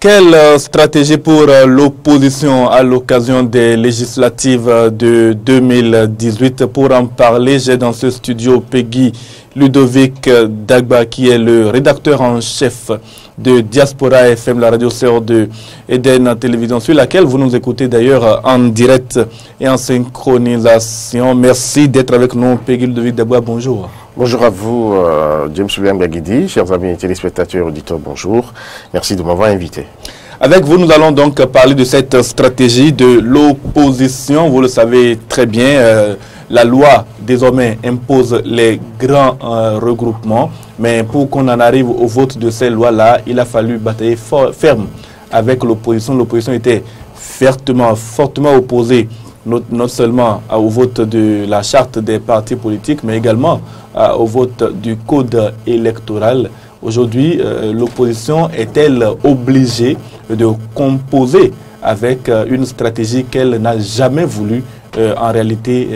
Quelle stratégie pour l'opposition à l'occasion des législatives de 2018? Pour en parler, j'ai dans ce studio Peggy Ludovic Dagba, qui est le rédacteur en chef de Diaspora FM, la radio sœur de Eden Télévision, sur laquelle vous nous écoutez d'ailleurs en direct et en synchronisation. Merci d'être avec nous, Peggy Ludovic Dagba, bonjour. Bonjour à vous, James William Gagidi, chers amis téléspectateurs et auditeurs, bonjour. Merci de m'avoir invité. Avec vous, nous allons donc parler de cette stratégie de l'opposition. Vous le savez très bien, la loi désormais impose les grands regroupements. Mais pour qu'on en arrive au vote de ces lois-là, il a fallu batailler ferme avec l'opposition. L'opposition était fortement opposée, non seulement au vote de la charte des partis politiques, mais également au vote du code électoral. Aujourd'hui, l'opposition est-elle obligée de composer avec une stratégie qu'elle n'a jamais voulu en réalité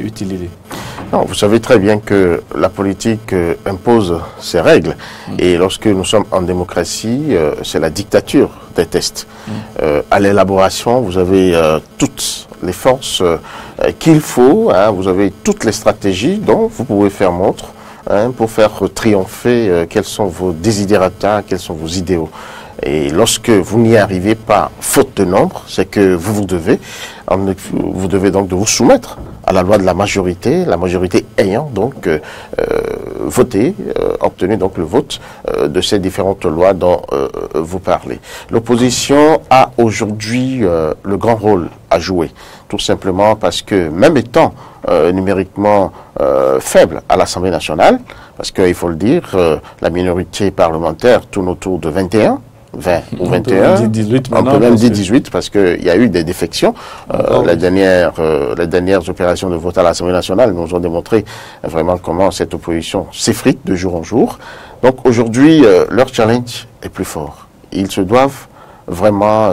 utiliser? Non, vous savez très bien que la politique impose ses règles. Et lorsque nous sommes en démocratie, c'est la dictature des tests. À l'élaboration, vous avez toutes les forces qu'il faut, hein, vous avez toutes les stratégies dont vous pouvez faire montre pour faire triompher quels sont vos desiderata, quels sont vos idéaux. Et lorsque vous n'y arrivez pas, faute de nombre, c'est que vous devez donc de vous soumettre à la loi de la majorité ayant donc voté, obtenu donc le vote de ces différentes lois dont vous parlez. L'opposition a aujourd'hui le grand rôle à jouer, tout simplement parce que même étant numériquement faible à l'Assemblée nationale, parce qu'il faut le dire, la minorité parlementaire tourne autour de 20 ou 21, on peut même dire 18 parce qu'il y a eu des défections. Les dernières opérations de vote à l'Assemblée nationale nous ont démontré vraiment comment cette opposition s'effrite de jour en jour. Donc aujourd'hui, leur challenge est plus fort. Ils se doivent vraiment,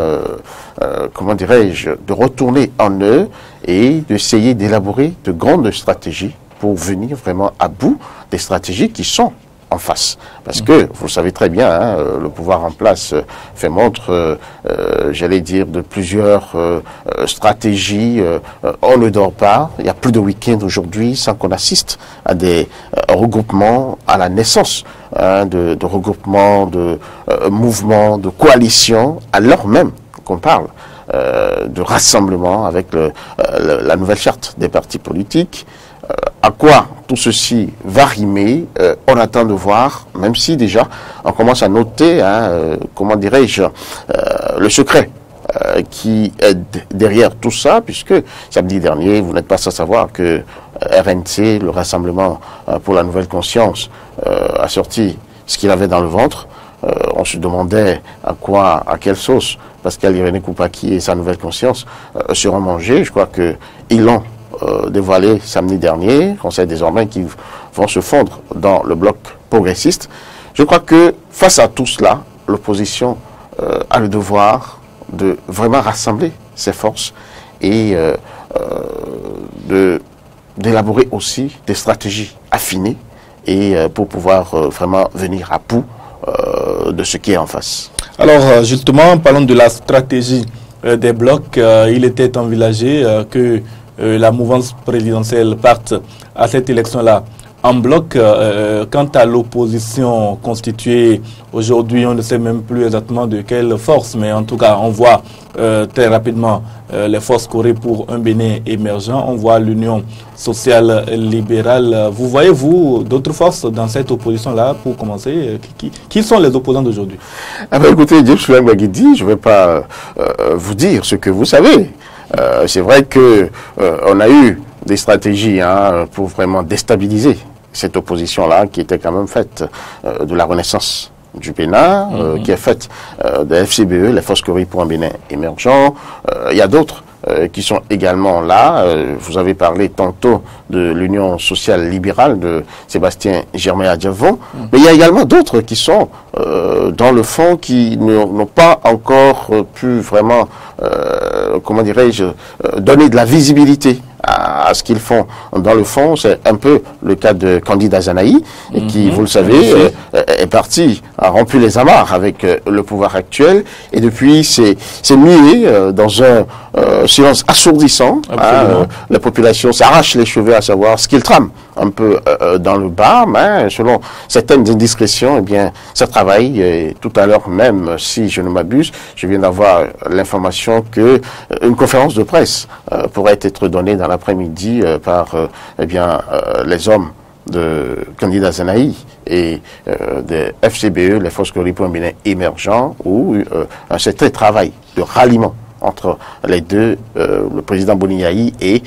comment dirais-je, de retourner en eux et d'essayer d'élaborer de grandes stratégies pour venir vraiment à bout des stratégies qui sont en face. Parce que, vous le savez très bien, hein, le pouvoir en place fait montre, j'allais dire, de plusieurs stratégies. On ne dort pas. Il y a plus de week-end aujourd'hui sans qu'on assiste à des regroupements, à la naissance de regroupements, de mouvements, de coalitions, alors même qu'on parle de rassemblement avec la nouvelle charte des partis politiques. À quoi tout ceci va rimer, on attend de voir, même si déjà on commence à noter, comment dirais-je, le secret qui est derrière tout ça, puisque samedi dernier, vous n'êtes pas sans savoir que RNC, le Rassemblement pour la Nouvelle Conscience, a sorti ce qu'il avait dans le ventre. On se demandait à quelle sauce Pascal Irénée Koupaki et sa Nouvelle Conscience seront mangés. Je crois qu'ils l'ont dévoilé samedi dernier. On sait désormais qu'ils vont se fondre dans le bloc progressiste. Je crois que face à tout cela, l'opposition a le devoir de vraiment rassembler ses forces et d'élaborer aussi des stratégies affinées et pour pouvoir vraiment venir à bout de ce qui est en face. Alors justement, parlons de la stratégie des blocs. Il était envisagé que la mouvance présidentielle parte à cette élection-là en bloc. Quant à l'opposition constituée aujourd'hui, on ne sait même plus exactement de quelle force, mais en tout cas, on voit très rapidement les forces corées pour un Bénin émergent. On voit l'Union sociale libérale. Vous voyez-vous d'autres forces dans cette opposition-là pour commencer? Qui sont les opposants d'aujourd'hui? Écoutez, James William, je ne vais pas vous dire ce que vous savez. C'est vrai que on a eu des stratégies pour vraiment déstabiliser cette opposition-là qui était quand même faite de la renaissance du Bénin, qui est faite de FCBE, les forces corées pour un Bénin émergent. Il y a d'autres qui sont également là. Vous avez parlé tantôt de l'Union sociale libérale de Sébastien Germain Adjavon, mais il y a également d'autres qui sont dans le fond, qui n'ont pas encore pu vraiment, comment dirais-je, donner de la visibilité à ce qu'ils font. Dans le fond, c'est un peu le cas de Candide Azanaï, qui, vous le savez, est parti, a rompu les amarres avec le pouvoir actuel, et depuis c'est mué dans un silence assourdissant. La population s'arrache les cheveux à savoir ce qu'il trame un peu dans le bas, mais selon certaines indiscrétions, eh bien, ça travaille. Et tout à l'heure même, si je ne m'abuse, je viens d'avoir l'information que une conférence de presse pourrait être donnée dans l'après-midi par eh bien, les hommes de candidat Zanaï et des FCBE, les Forces Corée pour un Bénin émergent, où un certain travail de ralliement entre les deux, le président Boniaï et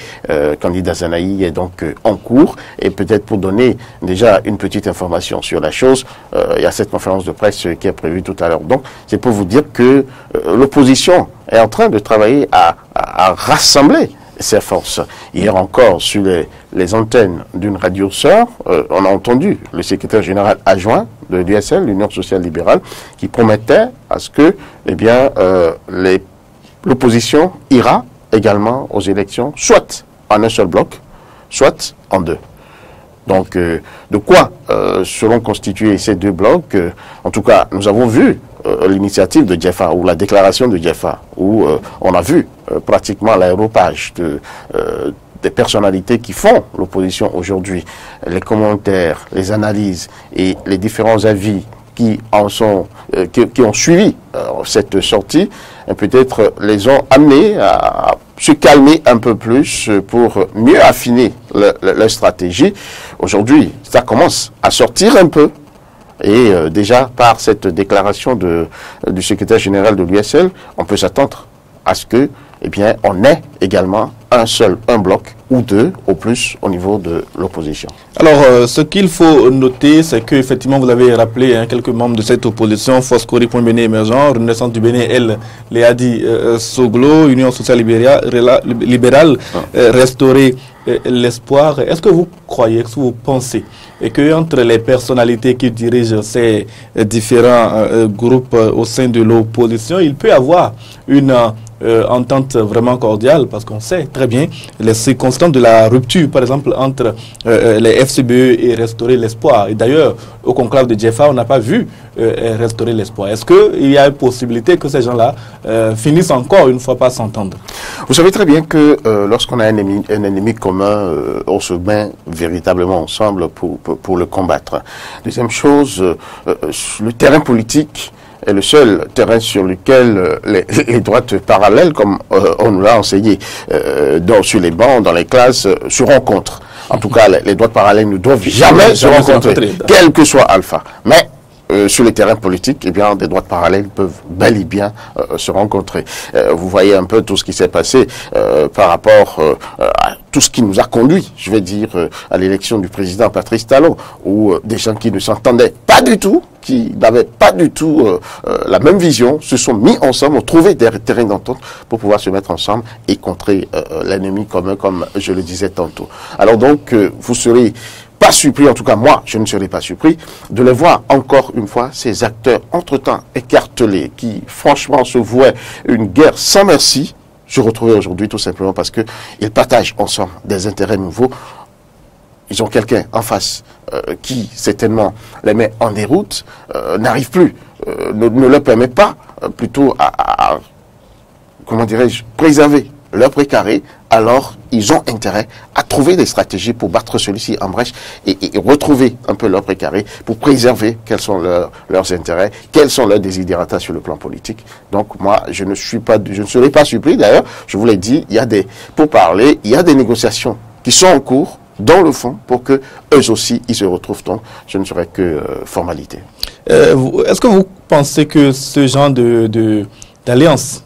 candidat Zanaï est donc en cours. Et peut-être pour donner déjà une petite information sur la chose, il y a cette conférence de presse qui est prévue tout à l'heure. Donc c'est pour vous dire que l'opposition est en train de travailler à rassembler ses forces. Hier encore, sur les antennes d'une radio sœur, on a entendu le secrétaire général adjoint de l'USL, l'Union sociale libérale, qui promettait à ce que, eh bien, l'opposition ira également aux élections, soit en un seul bloc, soit en deux. Donc, de quoi seront constitués ces deux blocs? En tout cas, nous avons vu l'initiative de Djefa, ou la déclaration de Djefa, où on a vu pratiquement l'aéropage des personnalités qui font l'opposition aujourd'hui, les commentaires, les analyses et les différents avis qui ont suivi cette sortie, peut-être les ont amenés à se calmer un peu plus pour mieux affiner leur stratégie. Aujourd'hui, ça commence à sortir un peu. Et déjà, par cette déclaration du secrétaire général de l'USL, on peut s'attendre à ce que, eh bien, on ait également un bloc ou deux au plus au niveau de l'opposition. Alors, ce qu'il faut noter, c'est qu'effectivement, vous avez rappelé quelques membres de cette opposition, Force Corée pour un Bénin émergent, Renaissance du Bénin, elle, Léadi Soglo, Union sociale libérale, Restaurer l'espoir. Est-ce que vous croyez, est-ce que vous pensez, et qu'entre les personnalités qui dirigent ces différents groupes au sein de l'opposition, il peut y avoir une entente vraiment cordiale, parce qu'on sait très bien les circonstances de la rupture, par exemple, entre les FCBE et Restaurer l'espoir. Et d'ailleurs, au conclave de Djefa, on n'a pas vu Restaurer l'espoir. Est-ce qu'il y a une possibilité que ces gens-là finissent encore une fois par s'entendre? Vous savez très bien que lorsqu'on a un ennemi commun, on se met véritablement ensemble pour le combattre. Deuxième chose, le terrain politique est le seul terrain sur lequel les droites parallèles, comme on nous l'a enseigné sur les bancs, dans les classes, se rencontrent. En tout cas, les droites parallèles ne doivent jamais se rencontrer, quel que soit Alpha. Mais sur les terrains politiques, eh bien, des droites parallèles peuvent bel et bien se rencontrer. Vous voyez un peu tout ce qui s'est passé par rapport à tout ce qui nous a conduit, je vais dire, à l'élection du président Patrice Talon, où des gens qui ne s'entendaient pas du tout, qui n'avaient pas du tout la même vision, se sont mis ensemble, ont trouvé des terrains d'entente pour pouvoir se mettre ensemble et contrer l'ennemi commun, comme je le disais tantôt. Alors donc, vous serez pas surpris, en tout cas moi, je ne serais pas surpris de les voir encore une fois, ces acteurs entre-temps écartelés, qui franchement se vouaient une guerre sans merci, se retrouver aujourd'hui tout simplement parce qu'ils partagent ensemble des intérêts nouveaux. Ils ont quelqu'un en face qui certainement les met en déroute, n'arrive plus, ne leur permet pas plutôt à comment dirais-je, préserver leur précaré. Alors ils ont intérêt à trouver des stratégies pour battre celui-ci en brèche et retrouver un peu leur précaré pour préserver quels sont leurs intérêts, quels sont leurs désidératas sur le plan politique. Donc moi, je ne serai pas surpris. D'ailleurs, je vous l'ai dit, il y a pour parler, il y a des négociations qui sont en cours dans le fond pour que eux aussi ils se retrouvent. Donc je ne serai que formalité. Est-ce que vous pensez que ce genre d'alliances,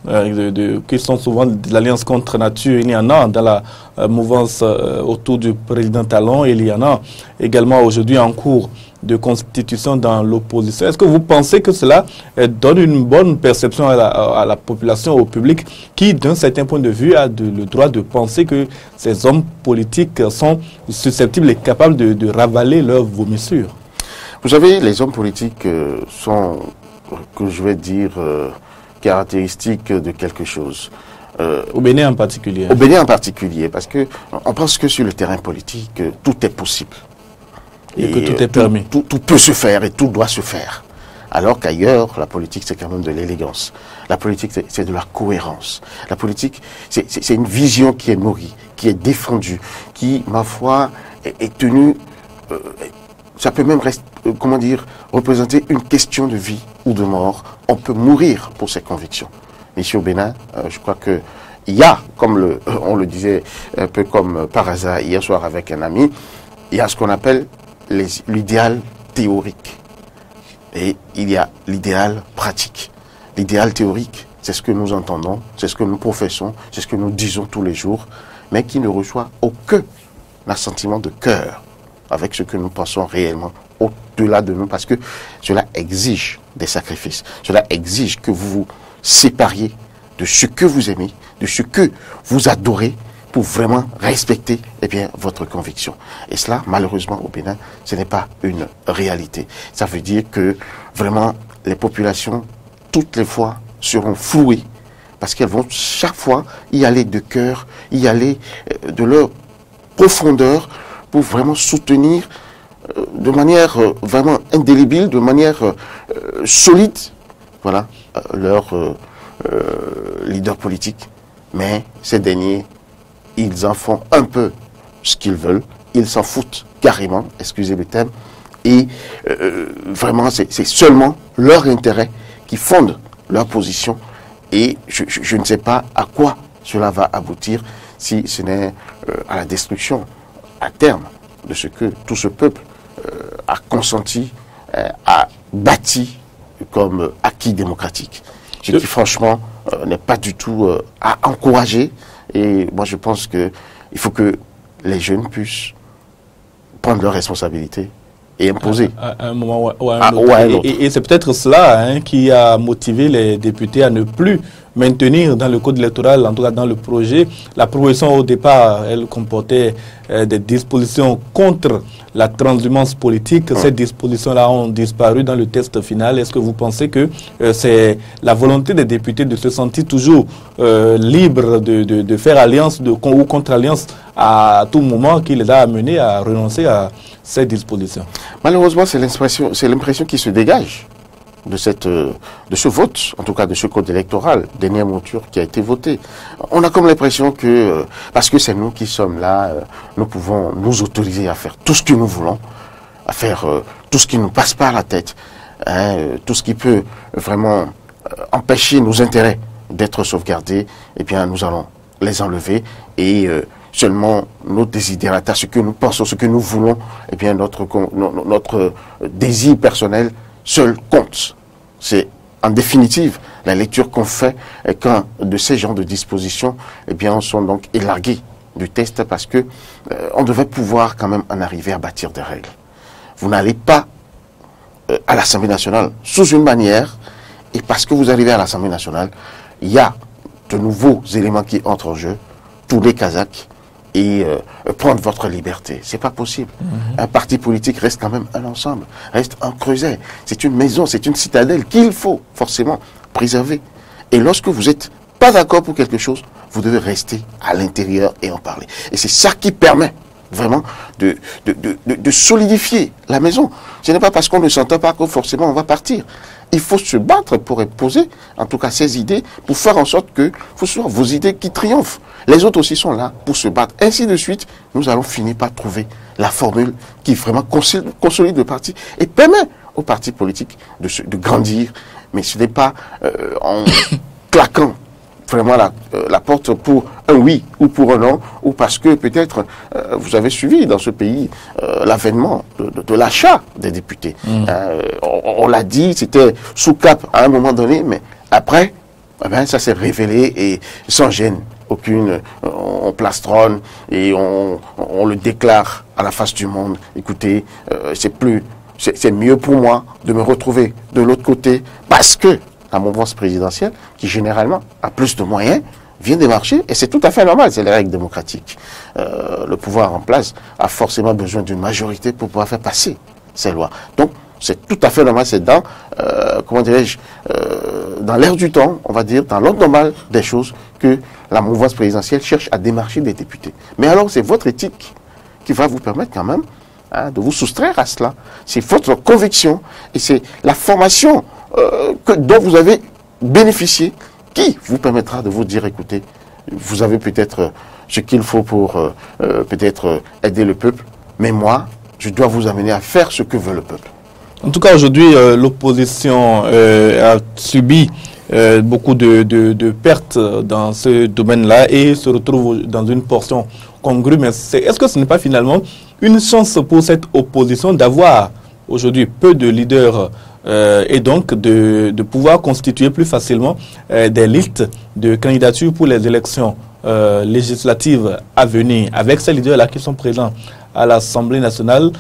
qui sont souvent de l'alliance contre nature, il y en a dans la mouvance autour du président Talon, et il y en a également aujourd'hui en cours de constitution dans l'opposition. Est-ce que vous pensez que cela donne une bonne perception à la population, au public, qui, d'un certain point de vue, a le droit de penser que ces hommes politiques sont susceptibles et capables de ravaler leurs vomissures? Vous savez, les hommes politiques sont, que je vais dire, caractéristiques de quelque chose. Au Bénin en particulier. Au Bénin en particulier, parce que on pense que sur le terrain politique, tout est possible. Et que tout est permis. Tout peut se faire et tout doit se faire. Alors qu'ailleurs, la politique, c'est quand même de l'élégance. La politique, c'est de la cohérence. La politique, c'est une vision qui est nourrie, qui est défendue, qui, ma foi, est tenue... ça peut même représenter une question de vie ou de mort. On peut mourir pour ses convictions. Ici au Bénin, je crois que il y a, comme on le disait un peu comme par hasard hier soir avec un ami, il y a ce qu'on appelle l'idéal théorique. Et il y a l'idéal pratique. L'idéal théorique, c'est ce que nous entendons, c'est ce que nous professons, c'est ce que nous disons tous les jours, mais qui ne reçoit aucun assentiment de cœur avec ce que nous pensons réellement au-delà de nous, parce que cela exige des sacrifices. Cela exige que vous vous sépariez de ce que vous aimez, de ce que vous adorez, pour vraiment respecter votre conviction. Et cela, malheureusement, au Bénin, ce n'est pas une réalité. Ça veut dire que vraiment, les populations, toutes les fois, seront flouées, parce qu'elles vont chaque fois y aller de cœur, y aller de leur profondeur, pour vraiment soutenir de manière vraiment indélébile, de manière solide, voilà, leur leader politique. Mais ces derniers, ils en font un peu ce qu'ils veulent, ils s'en foutent carrément, excusez le terme, et vraiment c'est seulement leur intérêt qui fonde leur position, et je ne sais pas à quoi cela va aboutir si ce n'est à la destruction à terme de ce que tout ce peuple a consenti, a bâti comme acquis démocratique. Ce qui franchement n'est pas du tout à encourager. Et moi, je pense qu'il faut que les jeunes puissent prendre leurs responsabilités et imposer. À un moment ou à un autre. Et c'est peut-être cela qui a motivé les députés à ne plus maintenir dans le code électoral, en tout cas dans le projet. La proposition au départ, elle comportait des dispositions contre la transhumance politique. Ces dispositions-là ont disparu dans le texte final. Est-ce que vous pensez que c'est la volonté des députés de se sentir toujours libres de faire alliance ou contre-alliance à tout moment qui les a amenés à renoncer à ces dispositions? Malheureusement, c'est l'impression qui se dégage de ce vote, en tout cas de ce code électoral, dernière mouture qui a été voté. On a comme l'impression que, parce que c'est nous qui sommes là, nous pouvons nous autoriser à faire tout ce que nous voulons, à faire tout ce qui nous passe par la tête, tout ce qui peut vraiment empêcher nos intérêts d'être sauvegardés, eh bien nous allons les enlever et seulement nos désidératas, ce que nous pensons, ce que nous voulons, eh bien notre désir personnel seul compte. C'est en définitive la lecture qu'on fait quand de ces genres de dispositions, eh bien, sont donc élargués du texte parce que on devait pouvoir quand même en arriver à bâtir des règles. Vous n'allez pas à l'Assemblée nationale sous une bannière et parce que vous arrivez à l'Assemblée nationale, il y a de nouveaux éléments qui entrent en jeu, tous les Kazakhs, et prendre votre liberté. C'est pas possible. Un parti politique reste quand même un ensemble, reste un creuset. C'est une maison, c'est une citadelle qu'il faut forcément préserver. Et lorsque vous n'êtes pas d'accord pour quelque chose, vous devez rester à l'intérieur et en parler. Et c'est ça qui permet vraiment de solidifier la maison. Ce n'est pas parce qu'on ne s'entend pas que forcément on va partir. Il faut se battre pour imposer, en tout cas ces idées, pour faire en sorte que ce soit vos idées qui triomphent. Les autres aussi sont là pour se battre. Ainsi de suite, nous allons finir par trouver la formule qui vraiment consolide le parti et permet aux partis politiques de grandir. Mais ce n'est pas en claquant vraiment la porte pour un oui ou pour un non, ou parce que peut-être vous avez suivi dans ce pays l'avènement de l'achat des députés. On l'a dit, c'était sous cap à un moment donné, mais après, eh bien, ça s'est révélé et sans gêne aucune, on plastronne et on le déclare à la face du monde. Écoutez, c'est mieux pour moi de me retrouver de l'autre côté parce que la mouvance présidentielle, qui généralement a plus de moyens, vient démarcher, et c'est tout à fait normal, c'est les règles démocratiques. Le pouvoir en place a forcément besoin d'une majorité pour pouvoir faire passer ces lois. Donc, c'est tout à fait normal, c'est dans, comment dirais-je, dans l'air du temps, on va dire, dans l'ordre normal des choses, que la mouvance présidentielle cherche à démarcher des députés. Mais alors, c'est votre éthique qui va vous permettre quand même hein, de vous soustraire à cela. C'est votre conviction et c'est la formation dont vous avez bénéficié qui vous permettra de vous dire, écoutez, vous avez peut-être ce qu'il faut pour peut-être aider le peuple, mais moi, je dois vous amener à faire ce que veut le peuple. En tout cas, aujourd'hui, l'opposition a subi beaucoup de pertes dans ce domaine-là et se retrouve dans une portion congrue. Mais est-ce que ce n'est pas finalement une chance pour cette opposition d'avoir aujourd'hui peu de leaders et donc de pouvoir constituer plus facilement des listes de candidatures pour les élections législatives à venir avec ces leaders-là qui sont présents à l'Assemblée nationale,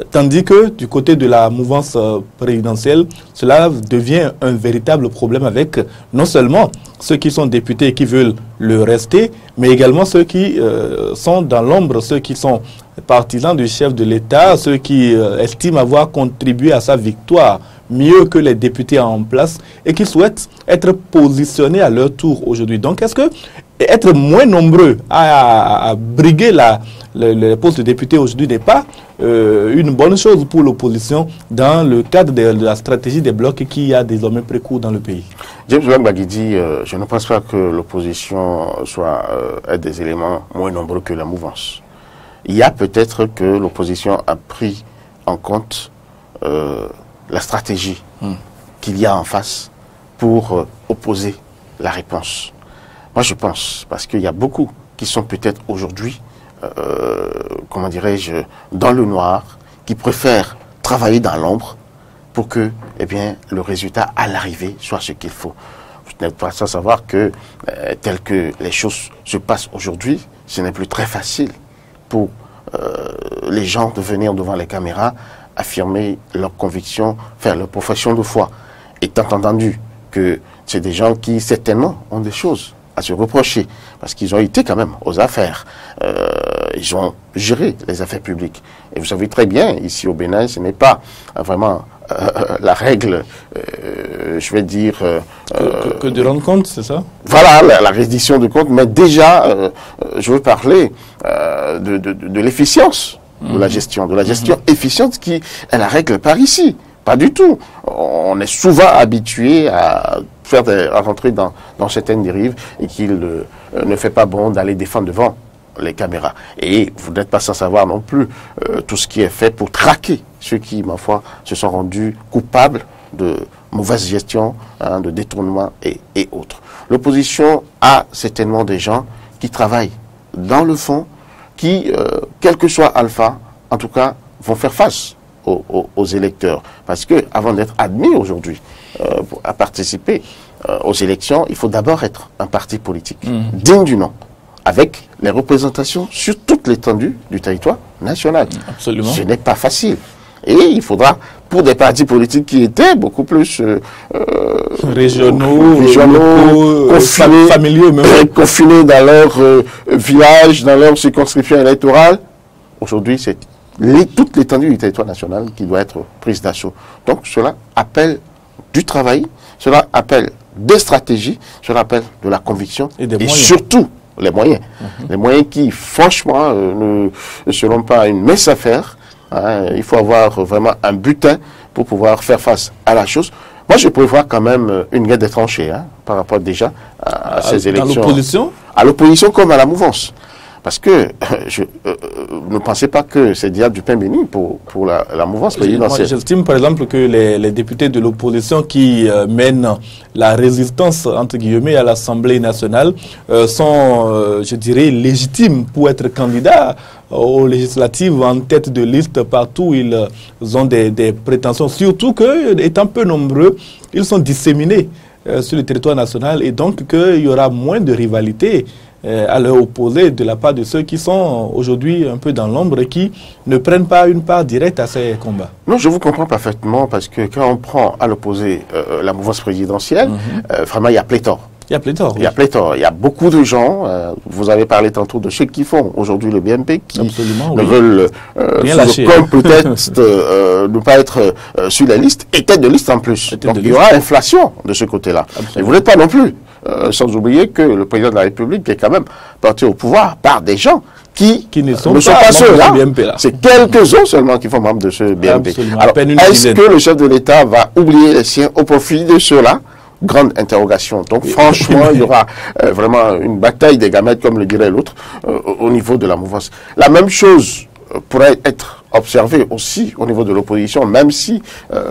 tandis que du côté de la mouvance présidentielle, cela devient un véritable problème avec non seulement ceux qui sont députés et qui veulent le rester, mais également ceux qui sont dans l'ombre, ceux qui sont partisans du chef de l'État, ceux qui estiment avoir contribué à sa victoire mieux que les députés en place et qui souhaitent être positionnés à leur tour aujourd'hui. Donc, est-ce que être moins nombreux à briguer le poste de député aujourd'hui n'est pas une bonne chose pour l'opposition dans le cadre de la stratégie des blocs qui a désormais pris cours dans le pays? James Ouagbagui dit, je ne pense pas que l'opposition ait des éléments moins nombreux que la mouvance. Il y a peut-être que l'opposition a pris en compte la stratégie qu'il y a en face pour opposer la réponse. Moi, je pense, parce qu'il y a beaucoup qui sont peut-être aujourd'hui, comment dirais-je, dans le noir, qui préfèrent travailler dans l'ombre pour que, eh bien, le résultat à l'arrivée soit ce qu'il faut. Vous n'êtes pas sans savoir que, tel que les choses se passent aujourd'hui, ce n'est plus très facile pour les gens de venir devant les caméras, affirmer leurs convictions, faire leur profession de foi. Étant entendu que c'est des gens qui, certainement, ont des choses à se reprocher, parce qu'ils ont été quand même aux affaires. Ils ont géré les affaires publiques. Et vous savez très bien, ici au Bénin, ce n'est pas vraiment la règle, je vais dire... que de rendre compte, c'est ça? Voilà, la reddition de compte, mais déjà, je veux parler de l'efficience de la gestion, efficiente qui est la règle par ici. Pas du tout. On est souvent habitué à rentrer dans certaines dérives et qu'il ne fait pas bon d'aller défendre devant les caméras. Et vous n'êtes pas sans savoir non plus tout ce qui est fait pour traquer ceux qui, ma foi, se sont rendus coupables de mauvaise gestion, de détournement et autres. L'opposition a certainement des gens qui travaillent dans le fond, qui, quel que soit Alpha, en tout cas, vont faire face aux électeurs. Parce que avant d'être admis aujourd'hui à participer aux élections, il faut d'abord être un parti politique digne du nom, avec les représentations sur toute l'étendue du territoire national. Absolument. Ce n'est pas facile. Et il faudra, pour des partis politiques qui étaient beaucoup plus régionaux, familiaux, même confinés dans leur village, dans leur circonscription électorale, aujourd'hui, c'est toute l'étendue du territoire national qui doit être prise d'assaut. Donc cela appelle du travail, cela appelle des stratégies, cela appelle de la conviction et surtout les moyens. Les moyens qui, franchement, ne seront pas une mince affaire. Il faut avoir vraiment un butin pour pouvoir faire face à la chose. Moi, je prévois quand même une guerre des tranchées par rapport déjà à ces élections. À l'opposition? À l'opposition comme à la mouvance. Parce que ne pensez pas que c'est déjà du pain béni pour la mouvance présidentielle. J'estime par exemple que les députés de l'opposition qui mènent la résistance, entre guillemets, à l'Assemblée nationale sont, je dirais, légitimes pour être candidats aux législatives en tête de liste partout où ils ont des prétentions. Surtout que, étant peu nombreux, ils sont disséminés sur le territoire national et donc qu'il y aura moins de rivalité à leur opposer de la part de ceux qui sont aujourd'hui un peu dans l'ombre et qui ne prennent pas une part directe à ces combats. Non, je vous comprends parfaitement parce que quand on prend à l'opposé la mouvance présidentielle, vraiment il y a pléthore. Il y a pléthore. Il y a pléthore. Il y a beaucoup de gens, vous avez parlé tantôt de ceux qui font aujourd'hui le BNP, qui veulent sous le compte peut-être ne pas être sur la liste et tête de liste en plus. Donc il y aura inflation de ce côté-là. Et vous n'êtes pas non plus. Sans oublier que le président de la République est quand même porté au pouvoir par des gens qui ne sont pas ceux-là. BMP. C'est quelques-uns seulement qui font membre de ce BMP. Absolument. Alors, est-ce que le chef de l'État va oublier les siens au profit de ceux-là? Grande interrogation. Donc, franchement, il y aura vraiment une bataille des gamètes, comme le dirait l'autre, au niveau de la mouvance. La même chose pourrait être observée aussi au niveau de l'opposition, même si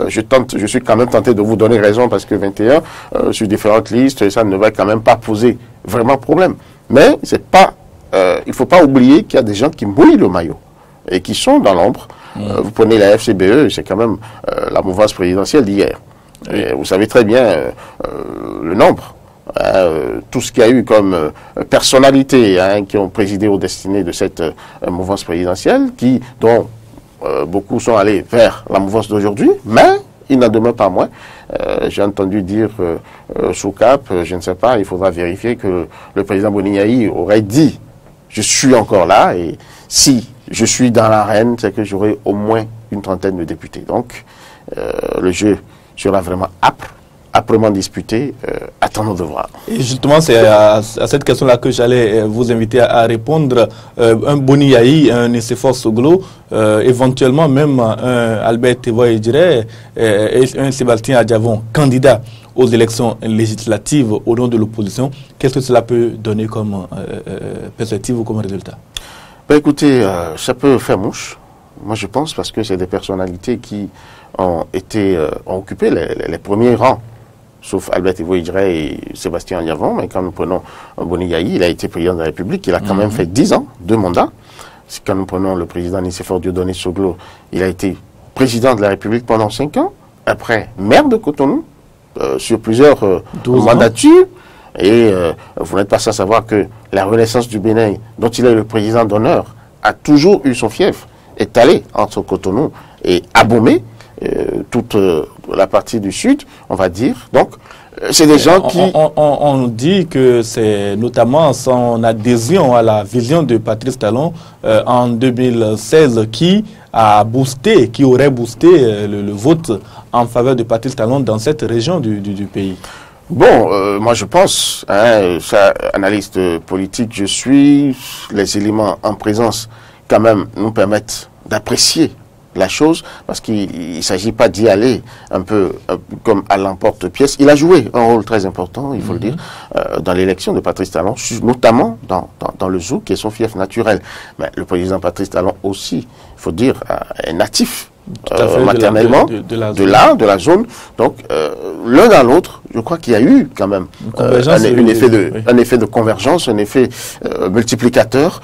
je suis quand même tenté de vous donner raison, parce que 21, sur différentes listes, ça ne va quand même pas poser vraiment problème. Mais c'est pas, il ne faut pas oublier qu'il y a des gens qui mouillent le maillot et qui sont dans l'ombre. Vous prenez la FCBE, c'est quand même la mouvance présidentielle d'hier. Vous savez très bien le nombre, tout ce qu'il y a eu comme personnalités qui ont présidé aux destinées de cette mouvance présidentielle, dont beaucoup sont allés vers la mouvance d'aujourd'hui, mais il n'en demeure pas moins. J'ai entendu dire sous cap, je ne sais pas, il faudra vérifier que le président Boni aurait dit « je suis encore là » et si je suis dans l'arène, c'est que j'aurai au moins une trentaine de députés. Donc, le jeu sera vraiment âprement disputé, attendons de voir. Et justement, c'est à cette question-là que j'allais vous inviter à répondre. Un Boni Yayi, un Nicéphore Soglo, éventuellement même un Albert Tevoye Djire et un Sébastien Adjavon, candidat aux élections législatives au nom de l'opposition. Qu'est-ce que cela peut donner comme perspective ou comme résultat? Ben écoutez, ça peut faire mouche, moi je pense, parce que c'est des personnalités qui ont occupé les premiers rangs, sauf Albert Tevoye Djire et Sébastien Adjavon. Mais quand nous prenons Boni Yayi, il a été président de la République, il a quand même fait 10 ans, 2 mandats. Quand nous prenons le président Nicéphore Dieudonné Soglo, il a été président de la République pendant 5 ans, après maire de Cotonou, sur plusieurs mandatures. Et vous n'êtes pas sans savoir que la Renaissance du Bénin, dont il est le président d'honneur, a toujours eu son fief étalé entre Cotonou et Abomey, toute la partie du sud, on va dire. Donc, c'est des gens qui... On dit que c'est notamment son adhésion à la vision de Patrice Talon en 2016 qui aurait boosté le vote en faveur de Patrice Talon dans cette région du pays. Bon, moi je pense, analyste politique je suis, les éléments en présence quand même nous permettent d'apprécier la chose, parce qu'il ne s'agit pas d'y aller un peu comme à l'emporte-pièce. Il a joué un rôle très important, il faut le dire, dans l'élection de Patrice Talon, notamment dans le Zou, qui est son fief naturel. Mais le président Patrice Talon aussi, il faut dire, est natif maternellement de la zone. Donc, l'un dans l'autre, je crois qu'il y a eu quand même un effet de convergence, un effet multiplicateur,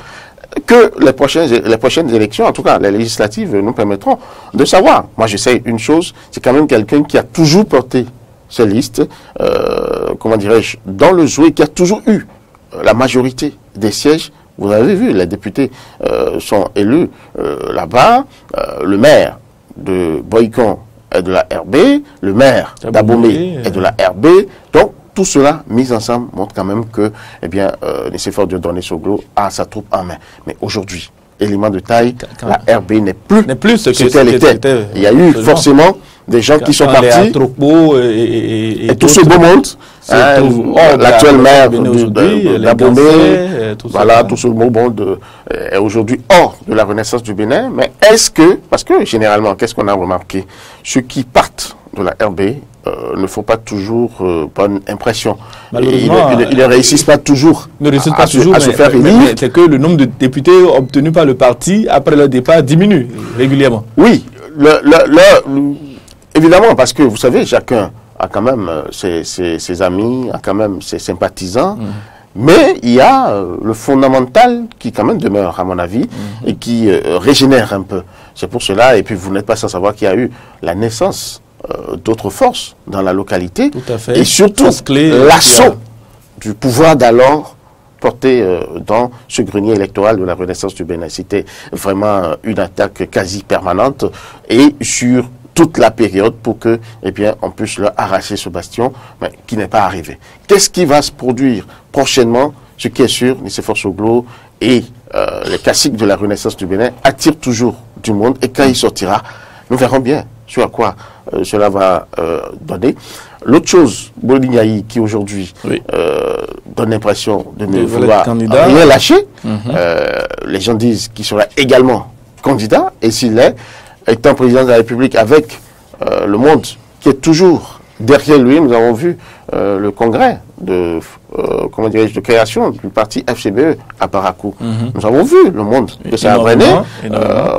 que les prochaines élections, en tout cas les législatives, nous permettront de savoir. Moi, je sais une chose, c'est quand même quelqu'un qui a toujours porté ces listes, comment dirais-je, dans le Zou, qui a toujours eu la majorité des sièges. Vous avez vu, les députés sont élus là-bas. Le maire de Boycon est de la RB, le maire d'Abomey est de la RB. Donc, tout cela mis ensemble montre quand même que, eh bien, Nicéphore Dieudonné Soglo a sa troupe en main. Mais aujourd'hui, élément de taille, la RB n'est plus ce qu'elle était. Il y a eu forcément des gens qui sont partis. Et tout ce beau monde, l'actuel maire d'Abomey, voilà, tout ce beau monde est aujourd'hui hors de la Renaissance du Bénin. Mais est-ce que, parce que généralement, qu'est-ce qu'on a remarqué? Ceux qui partent de la RB ne font pas toujours bonne impression. Ils ne réussissent pas toujours à se faire élire. C'est que le nombre de députés obtenus par le parti après leur départ diminue régulièrement. Oui, évidemment, parce que vous savez, chacun a quand même ses amis, a quand même ses sympathisants. Mais il y a le fondamental qui quand même demeure, à mon avis, et qui régénère un peu. C'est pour cela, et puis vous n'êtes pas sans savoir qu'il y a eu la naissance d'autres forces dans la localité. Tout à fait. Et surtout l'assaut du pouvoir d'alors porté dans ce grenier électoral de la Renaissance du Bénin. C'était vraiment une attaque quasi permanente et sur toute la période pour que, eh bien, on puisse leur arracher ce bastion, mais qui n'est pas arrivé. Qu'est-ce qui va se produire prochainement? Ce qui est sûr, Nicéphore Soglo et les classiques de la Renaissance du Bénin attirent toujours du monde, et quand il sortira, nous verrons bien sur à quoi cela va donner. L'autre chose, Boni Yayi, qui aujourd'hui donne l'impression de ne Des vouloir candidats. rien lâcher. Les gens disent qu'il sera également candidat, et s'il est, étant président de la République avec le monde qui est toujours derrière lui, nous avons vu le congrès de, de création du parti FCBE à Parakou. Nous avons vu le monde que ça a mené.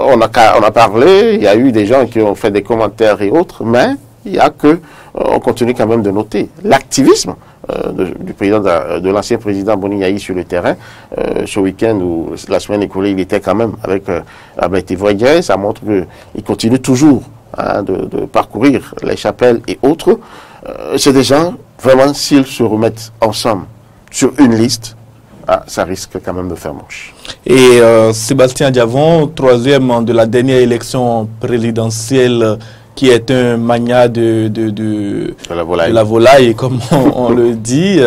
On a parlé, il y a eu des gens qui ont fait des commentaires et autres, mais il y a que, on continue quand même de noter l'activisme du président de l'ancien président Boni sur le terrain. Ce week-end ou la semaine écoulée, il était quand même avec Ablaï. Ça montre qu'il continue toujours de parcourir les chapelles et autres. C'est des gens, vraiment, s'ils se remettent ensemble sur une liste, ça risque quand même de faire moche. Et Sébastien Diavon, troisième de la dernière élection présidentielle, qui est un mania de la volaille, comme on le dit,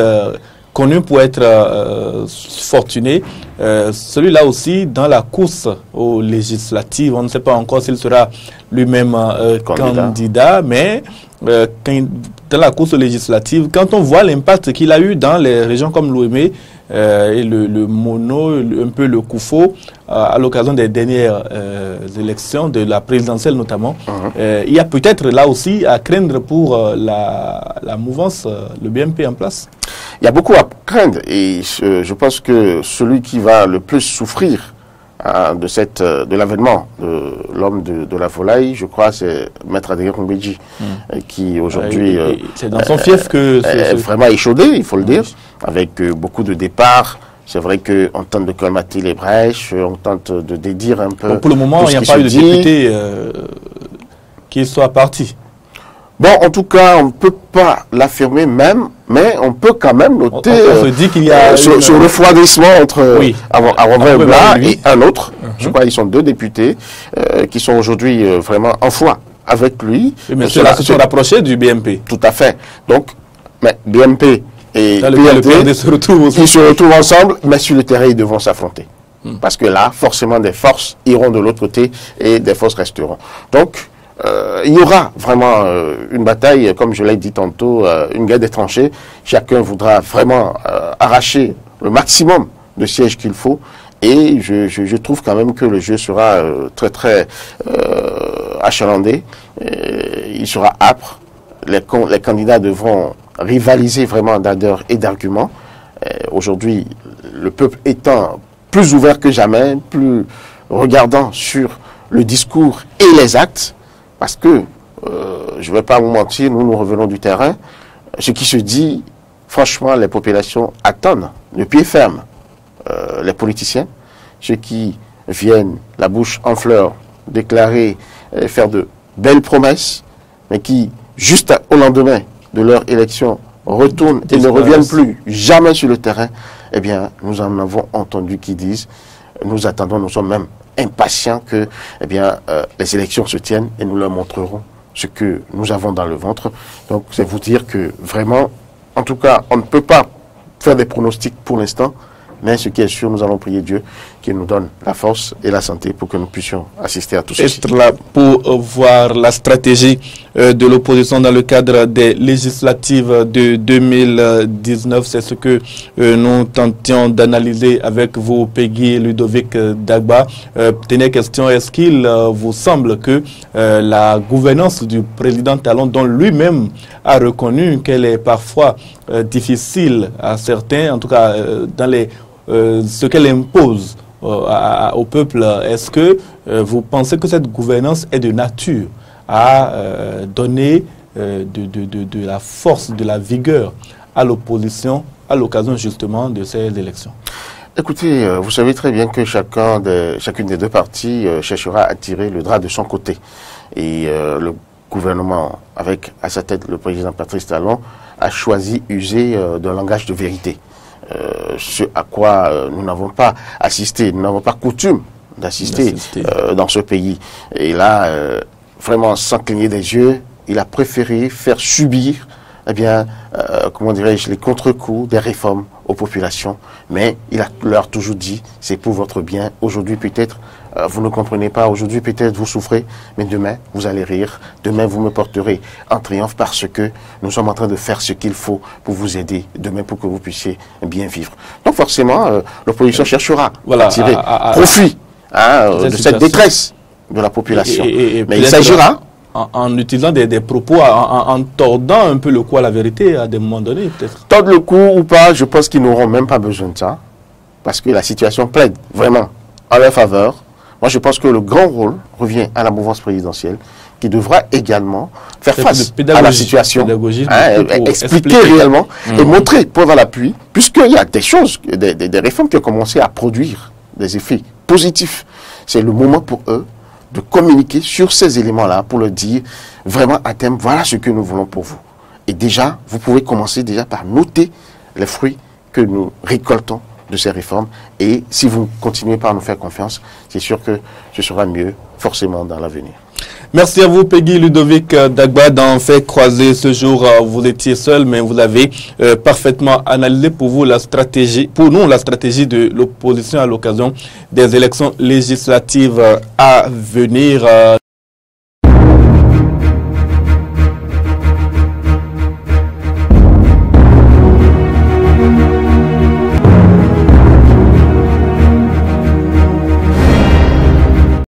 connu pour être fortuné. Celui-là aussi, dans la course aux législatives, on ne sait pas encore s'il sera lui-même candidat, mais dans la course législative, quand on voit l'impact qu'il a eu dans les régions comme l'Ouémé et le Mono, un peu le Koufo, à l'occasion des dernières élections, de la présidentielle notamment, il y a peut-être là aussi à craindre pour la mouvance, le BMP en place. Il y a beaucoup à craindre, et je pense que celui qui va le plus souffrir de l'avènement de l'homme de la volaille, je crois, c'est Maître Adrien Kombedji, qui aujourd'hui c'est dans son fief que est vraiment échaudé, il faut le dire, avec beaucoup de départs. C'est vrai qu'on tente de colmater les brèches, on tente de dédire un peu. Donc pour le moment, il n'y a pas eu de député qui soit parti. Bon, en tout cas, on ne peut pas l'affirmer même, mais on peut quand même noter on se dit qu'il y a ce refroidissement entre Robert Blas et un autre. Je crois qu'ils sont deux députés qui sont aujourd'hui vraiment en foi avec lui. Oui, mais ceux-là se sont rapprochés du BMP. Tout à fait. Donc, mais BMP et PND se retrouvent aussi. Ils se retrouvent ensemble, mais sur le terrain, ils devront s'affronter. Parce que là, forcément, des forces iront de l'autre côté et des forces resteront. Donc, il y aura vraiment une bataille, comme je l'ai dit tantôt, une guerre des tranchées. Chacun voudra vraiment arracher le maximum de sièges qu'il faut. Et je trouve quand même que le jeu sera très très achalandé. Il sera âpre. Les candidats devront rivaliser vraiment d'ardeur et d'arguments. Aujourd'hui, le peuple étant plus ouvert que jamais, plus regardant sur le discours et les actes, parce que, je ne vais pas vous mentir, nous revenons du terrain. Ce qui se dit, franchement, les populations attendent de pied ferme les politiciens, ceux qui viennent la bouche en fleurs, déclarer, faire de belles promesses, mais qui, juste au lendemain de leur élection, retournent et ne reviennent plus jamais sur le terrain. Eh bien, nous en avons entendu qui disent, nous attendons, nous sommes même impatients que les élections se tiennent et nous leur montrerons ce que nous avons dans le ventre. Donc, c'est vous dire que vraiment, en tout cas, on ne peut pas faire des pronostics pour l'instant, mais ce qui est sûr, nous allons prier Dieu qu'il nous donne la force et la santé pour que nous puissions assister à tout ceci. Être là pour voir la stratégie de l'opposition dans le cadre des législatives de 2019, c'est ce que nous tentions d'analyser avec vous, Peggy et Ludovic Dagba. Tenez question, est-ce qu'il vous semble que la gouvernance du président Talon, dont lui-même a reconnu qu'elle est parfois difficile à certains, en tout cas dans ce qu'elle impose au peuple, est-ce que vous pensez que cette gouvernance est de nature à donner de la force, de la vigueur à l'opposition à l'occasion justement de ces élections? Écoutez, vous savez très bien que chacune des deux parties cherchera à tirer le drap de son côté. Et le gouvernement, avec à sa tête le président Patrice Talon, a choisi user d'un langage de vérité. Ce à quoi nous n'avons pas assisté, nous n'avons pas coutume d'assister dans ce pays. Et là, vraiment sans cligner des yeux, il a préféré faire subir, comment dirais-je, les contre-coups des réformes aux populations. Mais il leur a toujours dit, c'est pour votre bien. Aujourd'hui, peut-être, vous ne comprenez pas, aujourd'hui peut-être vous souffrez, mais demain vous allez rire, demain vous me porterez en triomphe parce que nous sommes en train de faire ce qu'il faut pour vous aider demain pour que vous puissiez bien vivre. Donc forcément, l'opposition cherchera à tirer profit de cette détresse de la population. Mais il s'agira... En utilisant des propos, en tordant un peu le cou à la vérité à des moments donnés, peut-être. Tordre le cou ou pas, je pense qu'ils n'auront même pas besoin de ça, parce que la situation plaide vraiment en leur faveur. Moi, je pense que le grand rôle revient à la mouvance présidentielle, qui devra également faire face à la situation, expliquer réellement et montrer preuve à l'appui, puisqu'il y a des choses, des réformes qui ont commencé à produire des effets positifs. C'est le moment pour eux de communiquer sur ces éléments-là pour leur dire vraiment à terme, voilà ce que nous voulons pour vous. Et déjà, vous pouvez commencer déjà par noter les fruits que nous récoltons de ces réformes. Et si vous continuez par nous faire confiance, c'est sûr que ce sera mieux forcément dans l'avenir. Merci à vous, Peggy Ludovic Dagba, d'en faire croiser ce jour. Vous étiez seul, mais vous avez parfaitement analysé pour vous la stratégie, pour nous, la stratégie de l'opposition à l'occasion des élections législatives à venir.